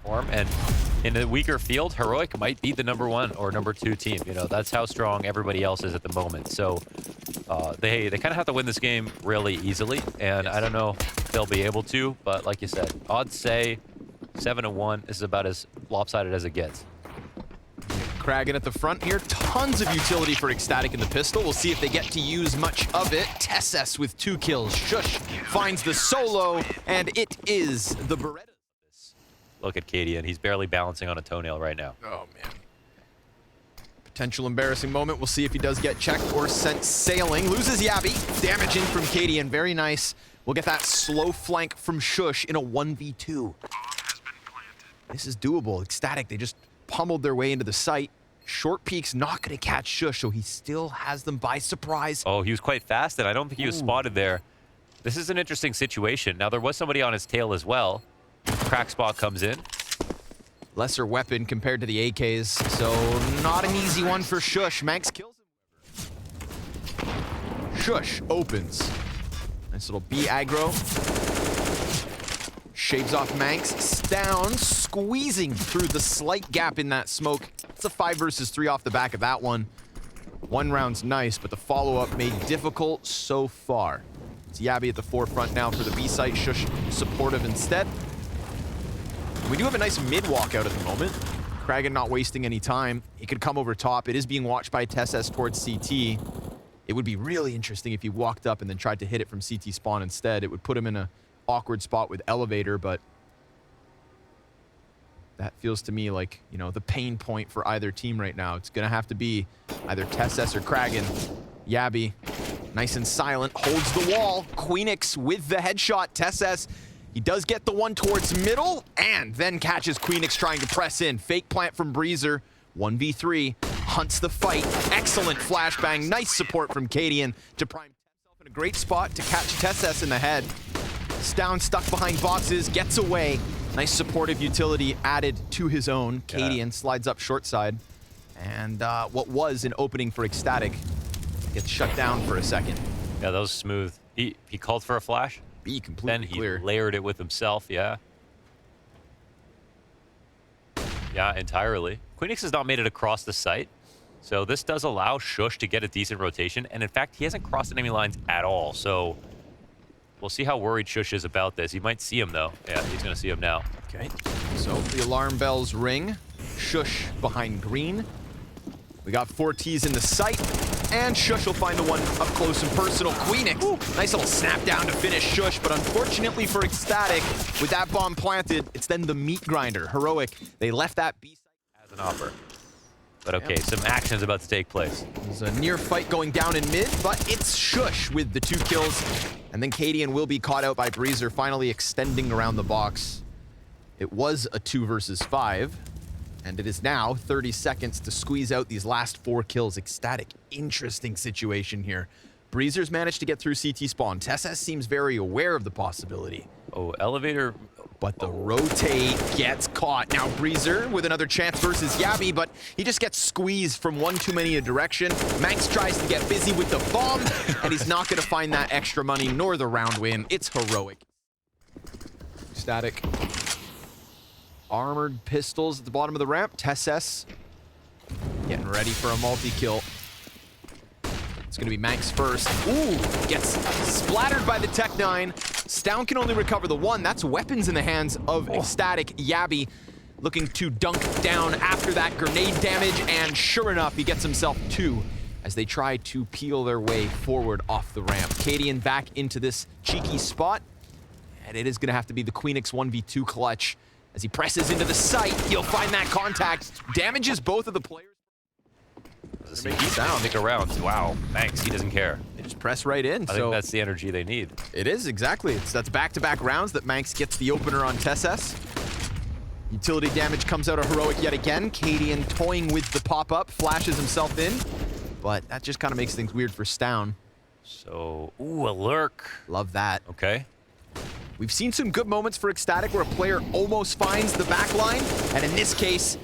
form, and in a weaker field, Heroic might be the #1 or #2 team. You know, that's how strong everybody else is at the moment. So they kind of have to win this game really easily, and I don't know if they'll be able to, but like you said, odds say 7-1 is about as lopsided as it gets. Kragan at the front here. Tons of utility for ECSTATIC in the pistol. We'll see if they get to use much of it. Tesses with 2 kills. Shush finds the solo, and it is the Beretta. Look at Katie, and he's barely balancing on a toenail right now. Oh, man. Potential embarrassing moment. We'll see if he does get checked or sent sailing. Loses Yabby. Damage in from Katie, and very nice. We'll get that slow flank from Shush in a 1v2. This is doable. ECSTATIC, they just pummeled their way into the site. Short peek's not going to catch Shush, so he still has them by surprise. Oh, he was quite fast, and I don't think he was spotted there. This is an interesting situation. Now, there was somebody on his tail as well. Crack spot comes in. Lesser weapon compared to the AKs, so not an easy one for Shush. Manx kills him. Shush opens. Nice little B aggro. Shaves off Manx. Down, squeezing through the slight gap in that smoke. It's a 5 versus 3 off the back of that one. One round's nice, but the follow-up made difficult so far. It's Yabby at the forefront now for the B site. Shush supportive instead. We do have a nice mid walkout at the moment. Kragan not wasting any time. He could come over top. It is being watched by Tesses towards CT. It would be really interesting if he walked up and then tried to hit it from CT spawn instead. It would put him in an awkward spot with Elevator, but that feels to me like, you know, the pain point for either team right now. It's gonna have to be either Tesses or Kragan. Yabby, nice and silent, holds the wall. Queenix with the headshot. Tesses, he does get the one towards middle, and then catches Queenix trying to press in. Fake plant from Breezer, 1v3, hunts the fight. Excellent flashbang, nice support from Cadian to prime himself in a great spot to catch Tesses in the head. Down, stuck behind boxes, gets away. Nice supportive utility added to his own. Cadian slides up short side. And what was an opening for ECSTATIC gets shut down for a second. Yeah, that was smooth. He called for a flash. B completely clear. Then he layered it with himself, yeah. Yeah, entirely. Queenix has not made it across the site. So this does allow Shush to get a decent rotation. And in fact, he hasn't crossed enemy lines at all. So we'll see how worried Shush is about this. He might see him, though. Yeah, he's going to see him now. Okay, so the alarm bells ring. Shush behind green. We got 4 Ts in the sight, and Shush will find the one up close and personal. Queenix, nice little snap down to finish Shush, but unfortunately for ECSTATIC, with that bomb planted, it's then the meat grinder. Heroic, they left that B site As an offer. But okay, some action's about to take place. There's a near fight going down in mid, but it's Shush with the 2 kills. And then Cadian will be caught out by Breezer, finally extending around the box. It was a 2 versus 5, and it is now 30 seconds to squeeze out these last 4 kills. ECSTATIC, interesting situation here. Breezer's managed to get through CT spawn. Tesses seems very aware of the possibility. Oh, Elevator. But the rotate gets caught. Now Breezer with another chance versus Yabby, but he just gets squeezed from one too many a direction. Manx tries to get busy with the bomb, and he's not going to find that extra money nor the round win. It's Heroic. Static. Armored pistols at the bottom of the ramp. Tesses getting ready for a multi-kill. It's going to be Manx first. Ooh, gets splattered by the Tech 9. Stown can only recover the 1. That's weapons in the hands of ECSTATIC. Yabby looking to dunk down after that grenade damage, and sure enough, he gets himself 2 as they try to peel their way forward off the ramp. Cadian back into this cheeky spot, and it is going to have to be the Queenix 1v2 clutch. As he presses into the site, he'll find that contact, damages both of the players. Sound. Stick around. Wow, thanks. He doesn't care. They just press right in. I think that's the energy they need. It is, exactly. That's back-to-back rounds that Manx gets the opener on Tesses. Utility damage comes out of Heroic yet again. Cadian toying with the pop-up, flashes himself in, but that just kind of makes things weird for Stown. So, ooh, a lurk. Love that. Okay. We've seen some good moments for ECSTATIC where a player almost finds the back line, and in this case,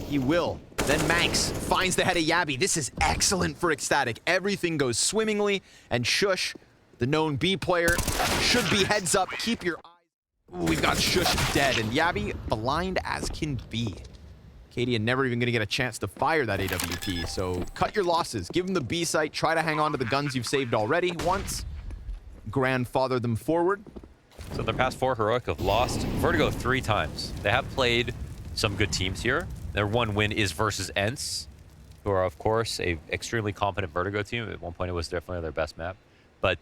he will. Then Manx finds the head of Yabby. This is excellent for ECSTATIC. Everything goes swimmingly, and Shush, the known B player, should be heads up. Keep your eyes Ooh, we've got Shush dead, and Yabby blind as can be. Cadian never even gonna get a chance to fire that AWP, so cut your losses. Give him the B site, try to hang on to the guns you've saved already once. Grandfather them forward. So their past 4 Heroic have lost Vertigo 3 times. They have played some good teams here. Their one win is versus ENCE, who are, of course, a extremely competent Vertigo team. At one point, it was definitely their best map. But,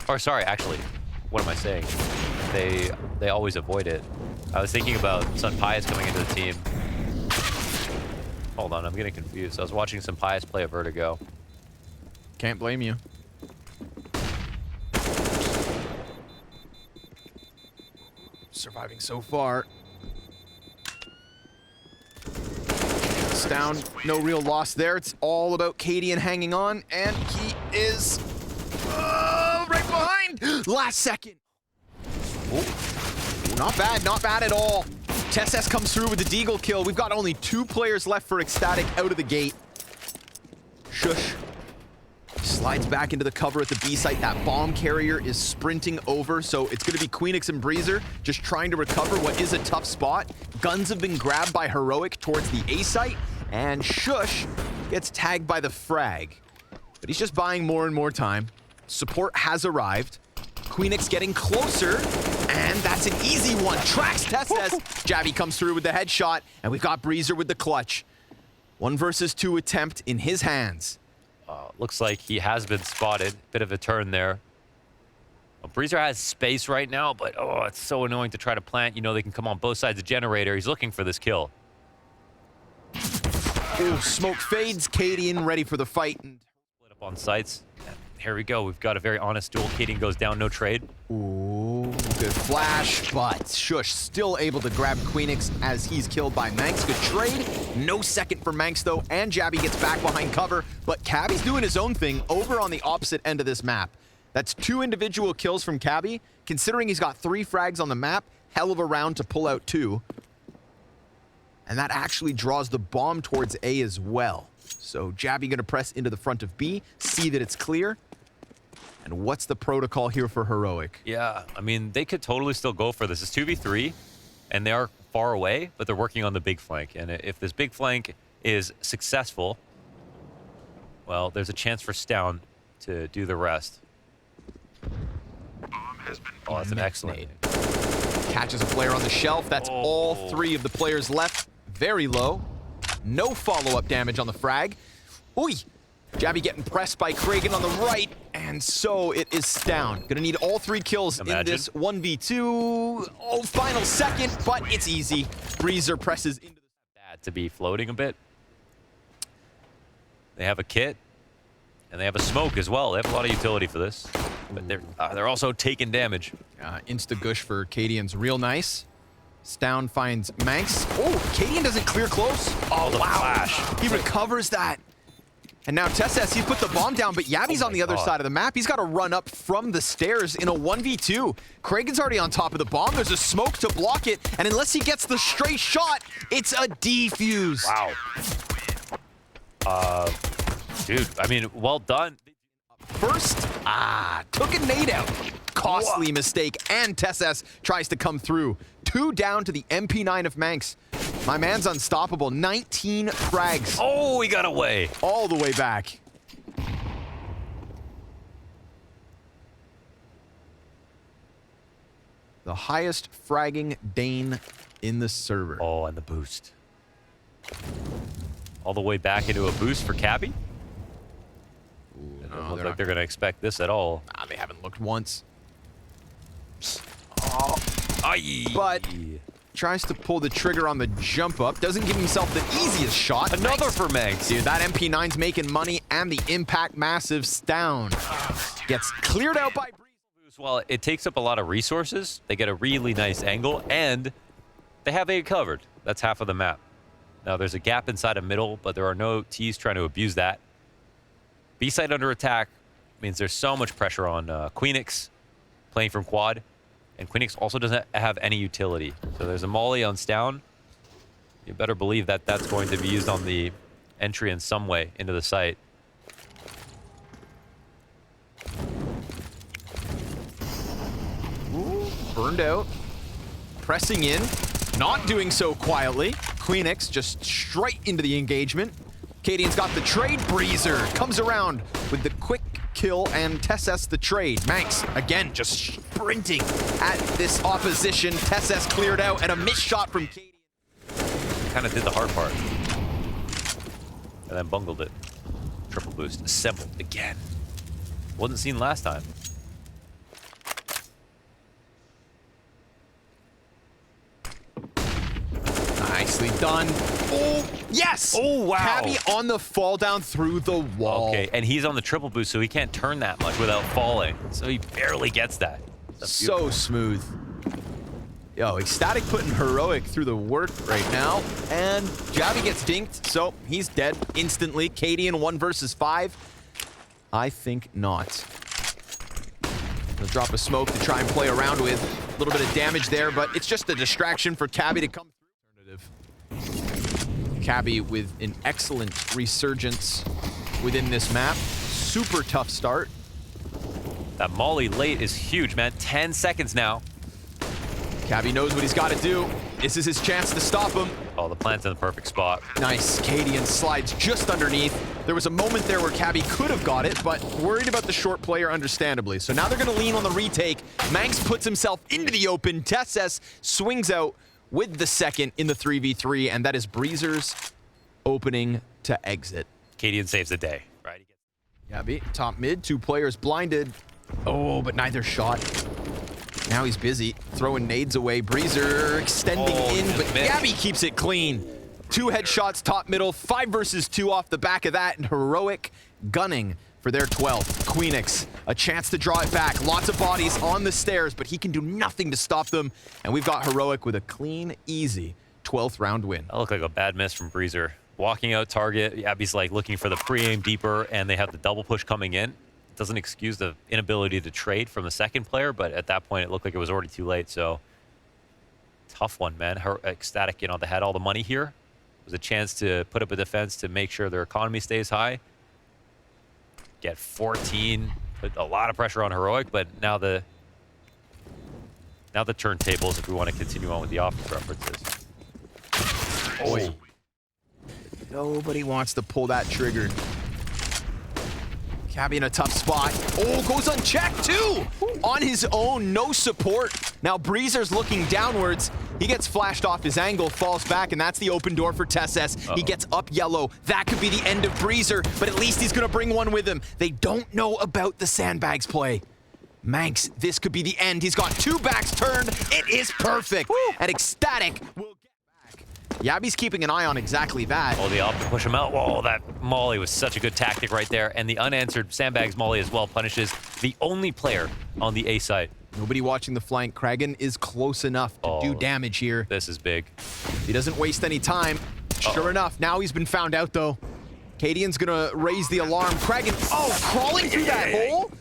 or sorry, actually, what am I saying? They always avoid it. I was thinking about Sun Pius coming into the team. Hold on, I'm getting confused. I was watching Sun Pius play a Vertigo. Can't blame you. Surviving so far. It's down, no real loss there. It's all about Cadian hanging on, and he is right behind. Last second. Oh, not bad at all. TSS comes through with the Deagle kill. We've got only 2 players left for ECSTATIC out of the gate. Shush slides back into the cover at the B site. That bomb carrier is sprinting over, so it's going to be Queenix and Breezer just trying to recover what is a tough spot. Guns have been grabbed by Heroic towards the A site, and Shush gets tagged by the frag. But he's just buying more and more time. Support has arrived. Queenix getting closer, and that's an easy one. Tracks TSS. Jabby comes through with the headshot, and we've got Breezer with the clutch. 1 versus 2 attempt in his hands. Looks like he has been spotted. Bit of a turn there. Well, Breezer has space right now, but oh, it's so annoying to try to plant. You know they can come on both sides of Generator. He's looking for this kill. Ooh, smoke fades. Cadian ready for the fight. Split up on sites. And here we go. We've got a very honest duel. Cadian goes down, no trade. Ooh, good flash, but Shush still able to grab Queenix as he's killed by Manx. Good trade. No second for Manx, though, and Jabby gets back behind cover, but Cabby's doing his own thing over on the opposite end of this map. That's 2 individual kills from Cabby. Considering he's got 3 frags on the map, hell of a round to pull out 2. And that actually draws the bomb towards A as well. So Jabby gonna press into the front of B, see that it's clear. And what's the protocol here for Heroic? Yeah, I mean, they could totally still go for this. It's 2v3, and they are far away, but they're working on the big flank. And if this big flank is successful, well, there's a chance for Stown to do the rest. Oh, that's an excellent. Catches a player on the shelf. That's all 3 of the players left. Very low. No follow-up damage on the frag. Ooh, Jabby getting pressed by Kragan on the right, and so it is Stown. Gonna need all 3 kills in this 1v2. Oh, final second, but it's easy. Breezer presses into the... Bad to be floating a bit. They have a kit, and they have a smoke as well. They have a lot of utility for this, but they're also taking damage. Insta-gush for Cadian's real nice. Stown finds Manx. Oh, Cadian doesn't clear close. Oh, wow. Flash. He recovers that. And now TSS, he's put the bomb down, but Yabby's on the other side of the map. He's got to run up from the stairs in a 1v2. Kragan's already on top of the bomb. There's a smoke to block it, and unless he gets the straight shot, it's a defuse. Wow. Dude, I mean, well done. First, took a nade out. Costly mistake, and TSS tries to come through. 2 down to the MP9 of Manx. My man's unstoppable. 19 frags. Oh, he got away. All the way back. The highest fragging Dane in the server. Oh, and the boost. All the way back into a boost for Cabby? It doesn't look like they're going to expect this at all. Nah, they haven't looked once. Oh. Aye. But tries to pull the trigger on the jump up. Doesn't give himself the easiest shot. Another for Manx. Dude, that MP9's making money, and the impact massive's down. Gets cleared out by Breeze. Well, it takes up a lot of resources. They get a really nice angle, and they have A covered. That's half of the map. Now, there's a gap inside of middle, but there are no T's trying to abuse that. B side under attack means there's so much pressure on Queenix playing from quad. And Queenix also doesn't have any utility. So there's a molly on Stown. You better believe that that's going to be used on the entry in some way into the site. Ooh, burned out, pressing in, not doing so quietly. Queenix just straight into the engagement. Cadian's got the trade. Breezer comes around with the quick kill and Tesses the trade. Manx, again, just sprinting at this opposition. Tesses cleared out and a missed shot from Cadian. Kind of did the hard part. And then bungled it. Triple boost. Assembled again. Wasn't seen last time. Nicely done. Oh, yes! Oh, wow. Cabby on the fall down through the wall. Okay, and he's on the triple boost, so he can't turn that much without falling. So he barely gets that. So smooth. Yo, ECSTATIC putting Heroic through the work right now. And Jabby gets dinked, so he's dead instantly. Cadian 1 versus 5. I think not. He'll drop a smoke to try and play around with. A little bit of damage there, but it's just a distraction for Cabby to come through. Cabby with an excellent resurgence within this map. Super tough start. That molly late is huge, man. 10 seconds now. Cabby knows what he's got to do. This is his chance to stop him. Oh, the plant's in the perfect spot. Nice. Cadian slides just underneath. There was a moment there where Cabby could have got it, but worried about the short player, understandably. So now they're going to lean on the retake. Manx puts himself into the open. Tesses swings out with the second in the 3v3, and that is Breezer's opening to exit. Cadian saves the day, right? Cabby, top mid, 2 players blinded. Oh, but neither shot. Now he's busy throwing nades away. Breezer extending in, but Cabby keeps it clean. 2 headshots, top middle, 5 versus 2 off the back of that, and Heroic gunning for their 12th. Queenix, a chance to draw it back. Lots of bodies on the stairs, but he can do nothing to stop them. And we've got Heroic with a clean, easy 12th round win. That looked like a bad miss from Breezer. Walking out target, Abby's like looking for the pre-aim deeper, and they have the double push coming in. Doesn't excuse the inability to trade from the second player, but at that point it looked like it was already too late. So tough one, man. ECSTATIC, you know, they had all the money here. It was a chance to put up a defense to make sure their economy stays high. Get 14, put a lot of pressure on Heroic, but now the turntables, if we want to continue on with the offense references. Oh. Nobody wants to pull that trigger. Cabby in a tough spot. Oh, goes unchecked too! On his own, no support. Now Breezer's looking downwards. He gets flashed off his angle, falls back, and that's the open door for Tesses. He gets up yellow. That could be the end of Breezer, but at least he's gonna bring one with him. They don't know about the sandbags play. Manx, this could be the end. He's got 2 backs turned. It is perfect. And ECSTATIC will get back. Yabby's keeping an eye on exactly that. Oh, they opt to push him out. Whoa, that molly was such a good tactic right there. And the unanswered sandbags molly as well punishes the only player on the A side. Nobody watching the flank. Kragan is close enough to do damage here. This is big. He doesn't waste any time. Sure enough, now he's been found out though. Cadian's gonna raise the alarm. Kragan, crawling through that hole?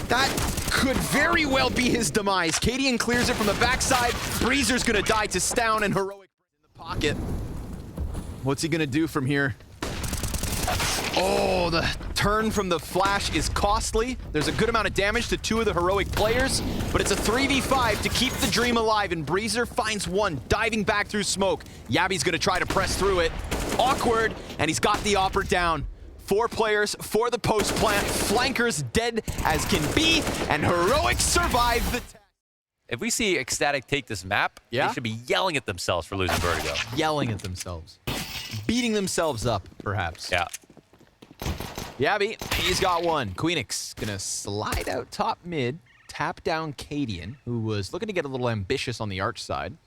That could very well be his demise. Cadian clears it from the backside. Breezer's gonna die to Stown, and Heroic in the pocket. What's he gonna do from here? Oh, the turn from the flash is costly. There's a good amount of damage to 2 of the Heroic players, but it's a 3v5 to keep the dream alive, and Breezer finds one, diving back through smoke. Yabby's gonna try to press through it. Awkward, and he's got the opera down. 4 players for the post plant. Flankers dead as can be, and Heroic survive the test. If we see ECSTATIC take this map, they should be yelling at themselves for losing Vertigo. Yelling at themselves. Beating themselves up, perhaps. Yeah. Yabby, he's got one. Queenix gonna slide out top mid, tap down Cadian, who was looking to get a little ambitious on the arch side.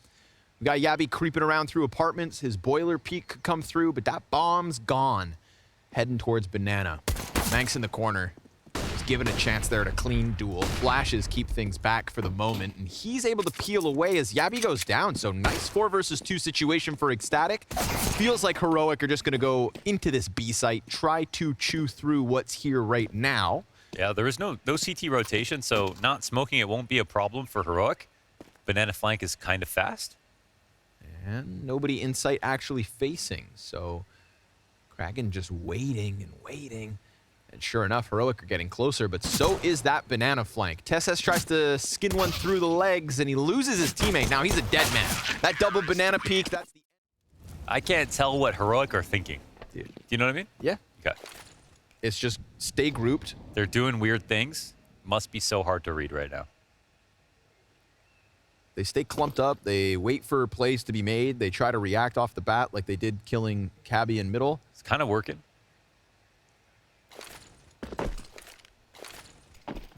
We got Yabby creeping around through apartments. His boiler peak could come through, but that bomb's gone. Heading towards Banana. Manx in the corner. He's given a chance there to clean duel. Flashes keep things back for the moment, and he's able to peel away as Yabby goes down. So nice 4 versus 2 situation for ECSTATIC. Feels like Heroic are just going to go into this B site, try to chew through what's here right now. Yeah, there is no CT rotation, so not smoking it won't be a problem for Heroic. Banana flank is kind of fast. And nobody in sight actually facing, so Kragan just waiting and waiting. And sure enough, Heroic are getting closer, but so is that banana flank. TeSS tries to skin one through the legs, and he loses his teammate. Now he's a dead man. That double banana peek, that's the... I can't tell what Heroic are thinking. Dude. Do you know what I mean? Yeah. Okay. It's just stay grouped. They're doing weird things. Must be so hard to read right now. They stay clumped up. They wait for plays to be made. They try to react off the bat like they did killing Cabby in middle. It's kind of working.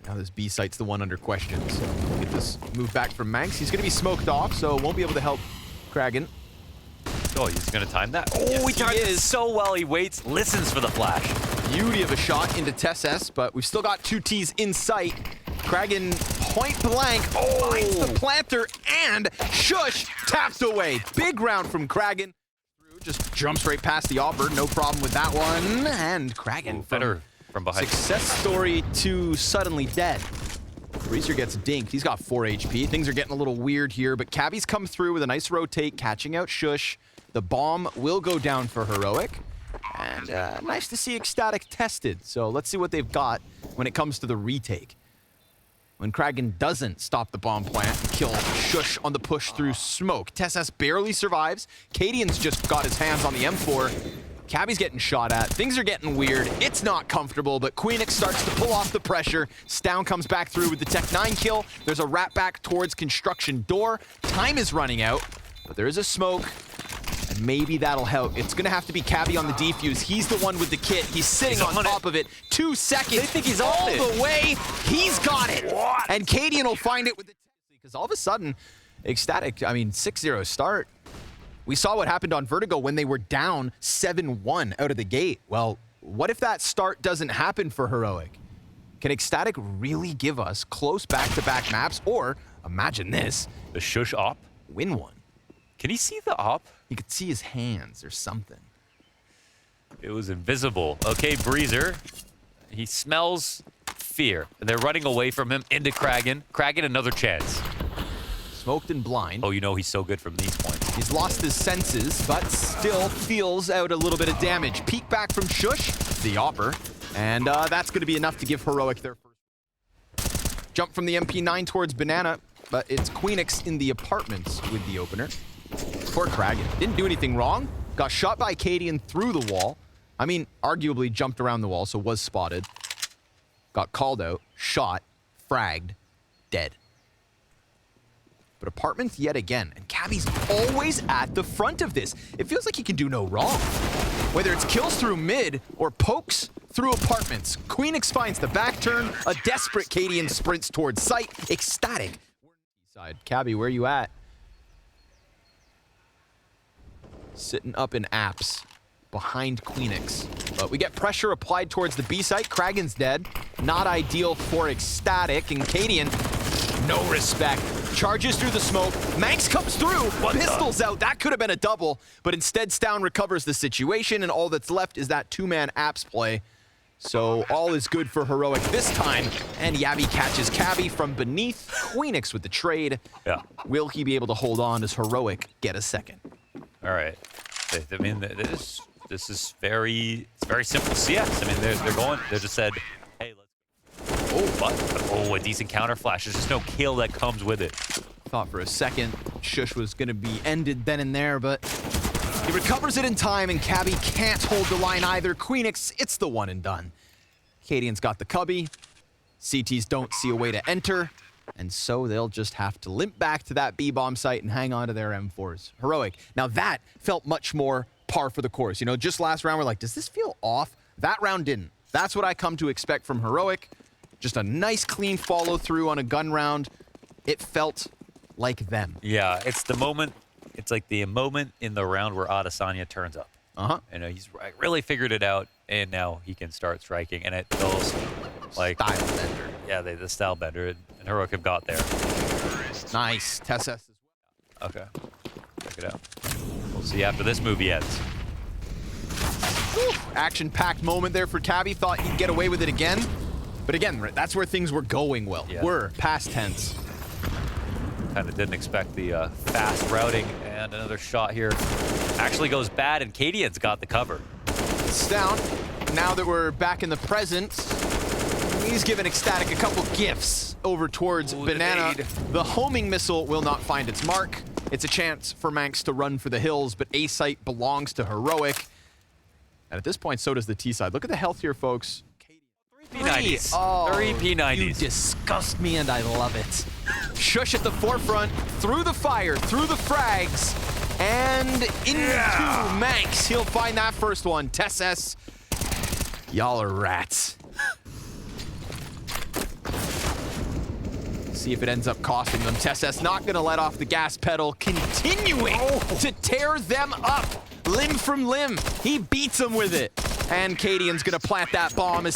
Now this B site's the one under question. So we'll get this move back from Manx. He's going to be smoked off, so won't be able to help Kragan. Oh, he's going to time that? Oh, Yes, he timed he it is. so well. He waits, listens for the flash. Beauty of a shot into TeSS, but we've still got 2 Ts in sight. Kragan point blank finds the planter, and Shush tapped away. Big round from Kragan. Just jumps right past the offer. No problem with that one. And Kragan Better from behind. Success story to suddenly dead. Reeser gets dinked. He's got 4 HP. Things are getting a little weird here, but Cabby's come through with a nice rotate, catching out Shush. The bomb will go down for Heroic. And nice to see ECSTATIC tested. So let's see what they've got when it comes to the retake. When Kragan doesn't stop the bomb plant and kill Shush on the push through smoke. TeSS barely survives. Cadian's just got his hands on the M4. Cabby's getting shot at. Things are getting weird. It's not comfortable, but Queenix starts to pull off the pressure. Stown comes back through with the Tech 9 kill. There's a rat back towards construction door. Time is running out, but there is a smoke. And maybe that'll help. It's going to have to be Cabby on the defuse. He's the one with the kit. He's sitting on top of it. 2 seconds. They think he's all on it. the way. He's got it. What? And Cadian will find it with the... Because all of a sudden, ECSTATIC, I mean, 6-0 start. We saw what happened on Vertigo when they were down 7-1 out of the gate. Well, what if that start doesn't happen for Heroic? Can ECSTATIC really give us close back-to-back maps? Or, imagine this, The Shush op? win one. Can he see the op? You could see his hands or something. It was invisible. Okay, Breezer. He smells fear. And they're running away from him into Kragan. Kragan, another chance. Smoked and blind. Oh, you know he's so good from these points. He's lost his senses, but still feels out a little bit of damage. Peek back from Shush, the Opper, and that's going to be enough to give Heroic their first. Jump from the MP9 towards Banana, but it's Queenix in the apartments with the opener. Poor Kragan. Didn't do anything wrong. Got shot by Cadian through the wall. I mean, arguably jumped around the wall, so was spotted. Got called out, shot, fragged, dead. But apartments yet again, and Cabby's always at the front of this. It feels like he can do no wrong. Whether it's kills through mid or pokes through apartments, Queenix finds the back turn, a desperate Cadian sprints towards site. ECSTATIC. Side. Cabby, where you at? Sitting up in apps behind Queenix. But we get pressure applied towards the B site. Kragan's dead. Not ideal for ECSTATIC, and Cadian, no respect. Charges through the smoke. Manx comes through. Pistols out. That could have been a double, but instead Stown recovers the situation, and all that's left is that 2-man apps play. So all is good for Heroic this time, and Yabby catches Cabby from beneath. Queenix with the trade. Yeah. Will he be able to hold on? Does Heroic get a second? All right. I mean, this is very simple CS. I mean, they just said, hey, let's. Oh, but a decent counter flash. There's just no kill that comes with it. Thought for a second Shush was going to be ended then and there, but he recovers it in time, and Cabby can't hold the line either. Queenix, it's the one and done. Cadian's got the cubby. CTs don't see a way to enter, and so they'll just have to limp back to that B-bomb site and hang on to their M4s. Heroic. Now that felt much more par for the course. You know, just last round we're like, does this feel off? That round didn't. That's what I come to expect from Heroic. Just a nice clean follow through on a gun round. It felt like them. Yeah, it's the moment. It's like the moment in the round where Adesanya turns up. And he's really figured it out, and now he can start striking. And it feels like Style bender. Yeah, the style bender, and Heroic have got there. Nice. TeSS as well. Okay, check it out. We'll see after this movie ends. Action-packed moment there for Cabby. Thought he'd get away with it again. But again, that's where things were going well. Yeah. Were past tense. Kind of didn't expect the fast routing, and another shot here actually goes bad, and Cadian's got the cover. It's down. now that we're back in the present, he's giving ECSTATIC a couple gifts over towards Banana. The homing missile will not find its mark. It's a chance for Manx to run for the hills, but A site belongs to Heroic. And at this point, so does the T side. Look at the health here, folks. P90s. Oh, 3 P90s. You disgust me, and I love it. Shush at the forefront, through the fire, through the frags, and into Manx. He'll find that first one. TSS, y'all are rats. See if it ends up costing them. TSS not gonna let off the gas pedal, continuing to tear them up, limb from limb. He beats them with it. And Cadian's gonna plant that bomb.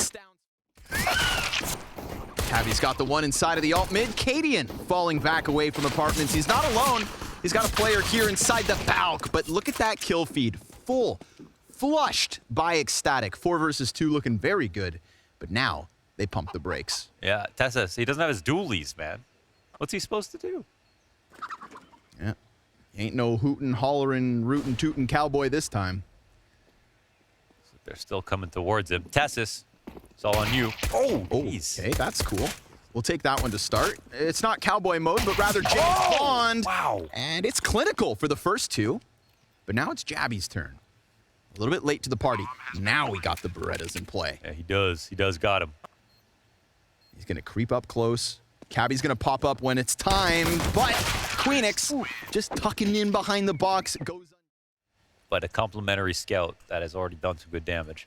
Tabby's got the one inside of the alt mid. Cadian falling back away from apartments. He's not alone. He's got a player here inside the balk, but look at that kill feed. Flushed by ECSTATIC. 4 versus 2 looking very good, but now they pump the brakes. Yeah, TSS, he doesn't have his dualies, man. What's he supposed to do? Yeah, ain't no hootin', hollerin', rootin', tootin' cowboy this time. They're still coming towards him. TSS, it's all on you. Oh, okay, that's cool. We'll take that one to start. It's not cowboy mode, but rather James Bond. Wow. And it's clinical for the first two, but now it's Jabby's turn. A little bit late to the party. Now we got the Berettas in play. Yeah, he does. He does got him. He's gonna creep up close. Cabby's gonna pop up when it's time, but Queenix just tucking in behind the box. Goes. But a complimentary scout that has already done some good damage.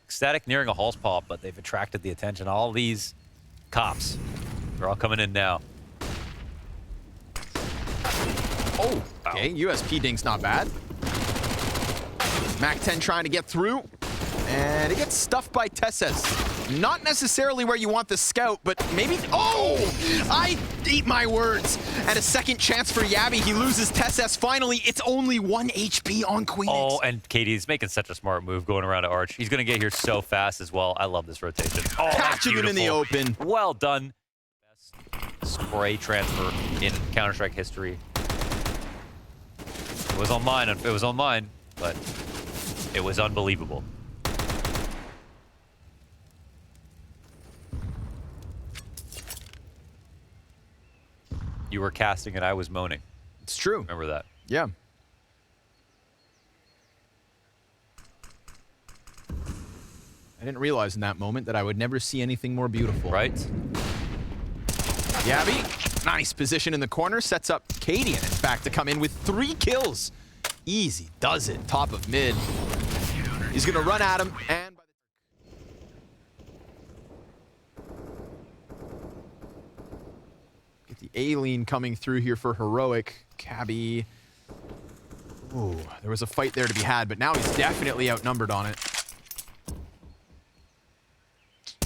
ECSTATIC nearing a Halls pop, but they've attracted the attention. All these cops, they're all coming in now. Oh, okay. USP ding's not bad. Mac-10 trying to get through, and it gets stuffed by TSS. Not necessarily where you want the scout, but maybe... Oh! I eat my words. And a second chance for Yabby. He loses TSS finally. It's only 1 HP on Queenix. Oh, and Katie's making such a smart move going around to Arch. He's going to get here so fast as well. I love this rotation. Oh, catching him in the open. Well done. Best spray transfer in Counter-Strike history. It was on mine. It was on mine, but it was unbelievable. You were casting and I was moaning. It's true. Remember that? Yeah. I didn't realize in that moment that I would never see anything more beautiful. Right? Yabby, nice position in the corner, sets up Cadian, in fact, to come in with 3 kills. Easy does it, top of mid. He's gonna run at him, and get the Alien coming through here for Heroic. Cabby. Ooh, there was a fight there to be had, but now he's definitely outnumbered on it.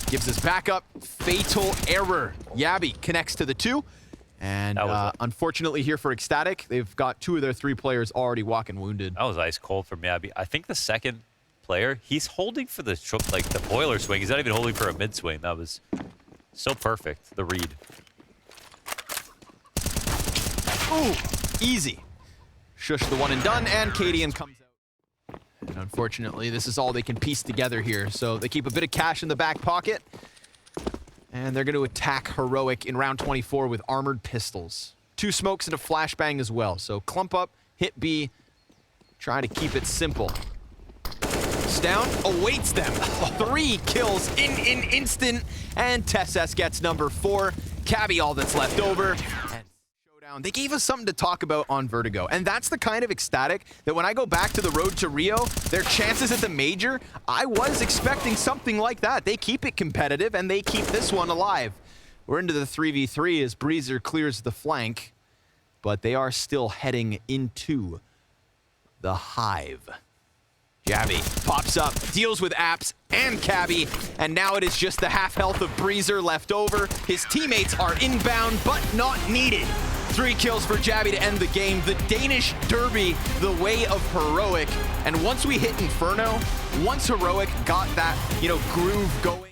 Gives us backup. Fatal error. Yabby connects to the 2. And unfortunately here for ECSTATIC, they've got 2 of their 3 players already walking wounded. That was ice cold from Yabby. I think the second player, he's holding for the the boiler swing. He's not even holding for a mid swing. That was so perfect, the read. Ooh, easy. Shush the one and done, and Cadian comes out. And unfortunately, this is all they can piece together here. So they keep a bit of cash in the back pocket. And they're going to attack Heroic in round 24 with armored pistols. 2 smokes and a flashbang as well. So clump up, hit B, try to keep it simple. Down, awaits them. 3 kills in an instant, and TSS gets number 4. Cabby all that's left over. And Showdown, they gave us something to talk about on Vertigo, and that's the kind of ECSTATIC that when I go back to the road to Rio, their chances at the major, I was expecting something like that. They keep it competitive, and they keep this one alive. We're into the 3v3 as Breezer clears the flank, but they are still heading into the Hive. Yabby pops up, deals with Apps and Cabby, and now it is just the half health of Breezer left over. His teammates are inbound, but not needed. 3 kills for Jabby to end the game. The Danish Derby, the way of Heroic. And once we hit Inferno, once Heroic got that, groove going,